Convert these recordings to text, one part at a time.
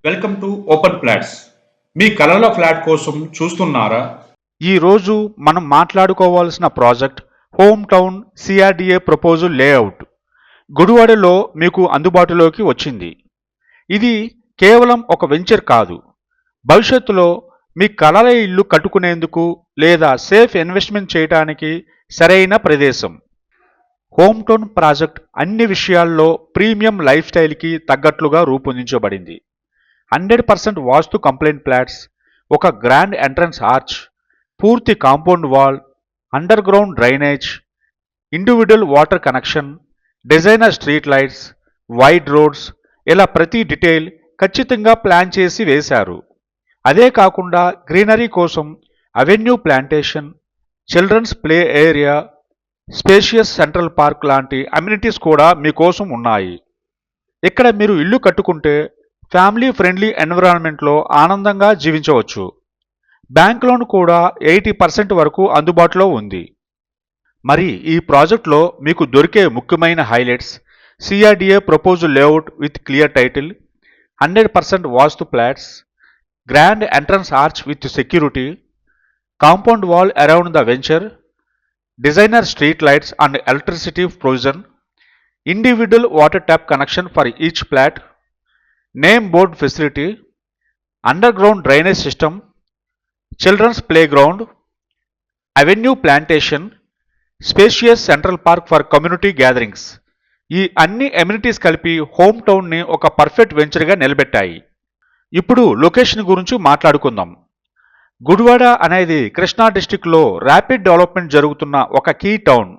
Welcome to open flats. మీ కలల flat కోసం చూస్తున్నారా? ఈరోజు మనం మాట్లాడుకోవాల్సిన project home town CRDA proposal layout గుడివాడలో మీకు అందుబాటులోకి వచ్చింది. ఇది కేవలం ఒక వెంచర్ కాదు, భవిష్యత్తులో మీ కలల ఇల్లు కట్టుకునేందుకు లేదా సేఫ్ ఇన్వెస్ట్మెంట్ చేయడానికి సరైన ప్రదేశం. హోమ్ టౌన్ ప్రాజెక్ట్ అన్ని విషయాల్లో ప్రీమియం లైఫ్ స్టైల్కి తగ్గట్లుగా రూపొందించబడింది. 100% వాస్తు కంప్లైంట్ ఫ్లాట్స్, ఒక గ్రాండ్ ఎంట్రన్స్ ఆర్చ్, పూర్తి compound wall, under ground drainage, individual water connection, designer street lights, wide roads, ఇలా ప్రతి డీటెయిల్ ఖచ్చితంగా ప్లాన్ చేసి వేశారు. అదే కాకుండా గ్రీనరీ కోసం avenue plantation, children's play area, spacious central park లాంటి అమ్యూనిటీస్ కూడా మీకోసం ఉన్నాయి. ఇక్కడ మీరు ఇల్లు కట్టుకుంటే ఫ్యామిలీ ఫ్రెండ్లీ ఎన్విరాన్మెంట్లో ఆనందంగా జీవించవచ్చు. బ్యాంక్ లోన్ కూడా 80% వరకు అందుబాటులో ఉంది. మరి ఈ ప్రాజెక్ట్లో మీకు దొరికే ముఖ్యమైన highlights: CRDA proposal layout with clear title, 100% vastu flats, grand entrance arch with security, compound wall around the venture, designer street lights and electricity provision, individual water tap connection for each flat, name board facility, underground drainage system, children's playground, avenue plantation, spacious central park for community gatherings. ఈ అన్ని amenities కలిపి home టౌన్ని ఒక perfect వెంచర్గా నిలబెట్టాయి. ఇప్పుడు location గురించి మాట్లాడుకుందాం. గుడివాడ అనేది కృష్ణా డిస్టిక్లో rapid development జరుగుతున్న ఒక కీ టౌన్.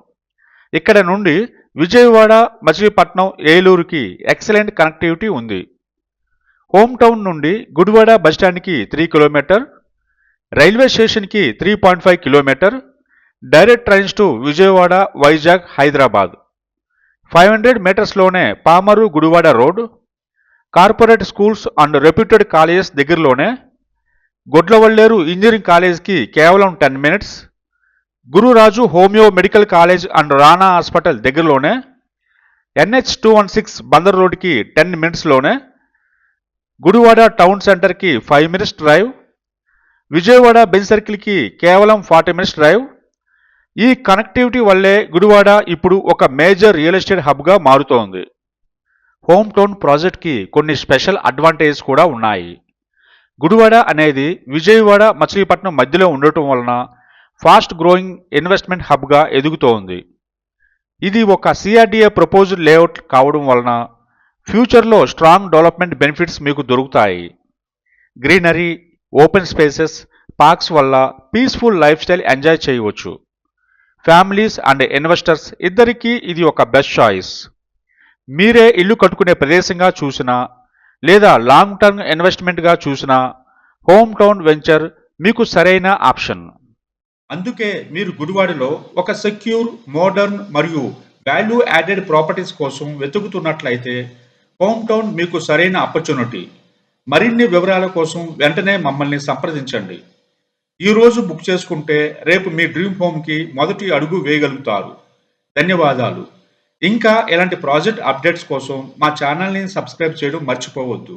ఇక్కడ నుండి విజయవాడ, మచిలీపట్నం, ఏలూరుకి ఎక్సలెంట్ కనెక్టివిటీ ఉంది. హోమ్ టౌన్ నుండి గుడివాడ బస్టాండ్కి 3 కిలోమీటర్, రైల్వే స్టేషన్కి 3.5 kilometre, direct trains to Vijayawada, Vizag, Hyderabad. 500 మీటర్స్లోనే Pamarru Gudivada road, corporate schools and reputed colleges దగ్గరలోనే, గొడ్లవల్లేరు ఇంజనీరింగ్ కాలేజ్కి కేవలం 10 minutes, Gururaju homeo medical college and Rana hospital దగ్గరలోనే, NH 216 బందర్ రోడ్కి 10 మినిట్స్లోనే, గుడివాడ టౌన్ సెంటర్కి 5 మినిట్స్ డ్రైవ్, విజయవాడ బెంజ్ సర్కిల్కి కేవలం 40 మినిట్స్ డ్రైవ్. ఈ కనెక్టివిటీ వల్లే గుడివాడ ఇప్పుడు ఒక మేజర్ రియల్ ఎస్టేట్ హబ్గా మారుతోంది. హోమ్ టౌన్ ప్రాజెక్ట్కి కొన్ని స్పెషల్ అడ్వాంటేజెస్ కూడా ఉన్నాయి. గుడివాడ అనేది విజయవాడ, మచిలీపట్నం మధ్యలో ఉండటం వలన ఫాస్ట్ గ్రోయింగ్ ఇన్వెస్ట్మెంట్ హబ్గా ఎదుగుతోంది. ఇది ఒక సిఆర్డిఏ ప్రపోజల్ లేఅవుట్ కావడం వలన ఫ్యూచర్లో స్ట్రాంగ్ డెవలప్మెంట్ బెనిఫిట్స్ మీకు దొరుకుతాయి. గ్రీనరీ, ఓపెన్ స్పేసెస్, పార్క్స్ వల్ల పీస్ఫుల్ లైఫ్ స్టైల్ ఎంజాయ్ చేయవచ్చు. ఫ్యామిలీస్ అండ్ ఇన్వెస్టర్స్ ఇద్దరికీ ఇది ఒక బెస్ట్ చాయిస్. మీరే ఇల్లు కట్టుకునే ప్రదేశంగా చూసినా లేదా లాంగ్ టర్మ్ ఇన్వెస్ట్మెంట్గా చూసినా హోమ్ టౌన్ వెంచర్ మీకు సరైన ఆప్షన్. అందుకే మీరు గుడివాడలో ఒక సెక్యూర్, మోడర్న్ మరియు వాల్యూ యాడెడ్ ప్రాపర్టీస్ కోసం వెతుకుతున్నట్లయితే హోమ్ టౌన్ మీకు సరైన ఆపర్చునిటీ. మరిన్ని వివరాల కోసం వెంటనే మమ్మల్ని సంప్రదించండి. ఈరోజు బుక్ చేసుకుంటే రేపు మీ డ్రీమ్ హోమ్కి మొదటి అడుగు వేయగలుగుతారు. ధన్యవాదాలు. ఇంకా ఇలాంటి ప్రాజెక్ట్ అప్డేట్స్ కోసం మా ఛానల్ని సబ్స్క్రైబ్ చేయడం మర్చిపోవద్దు.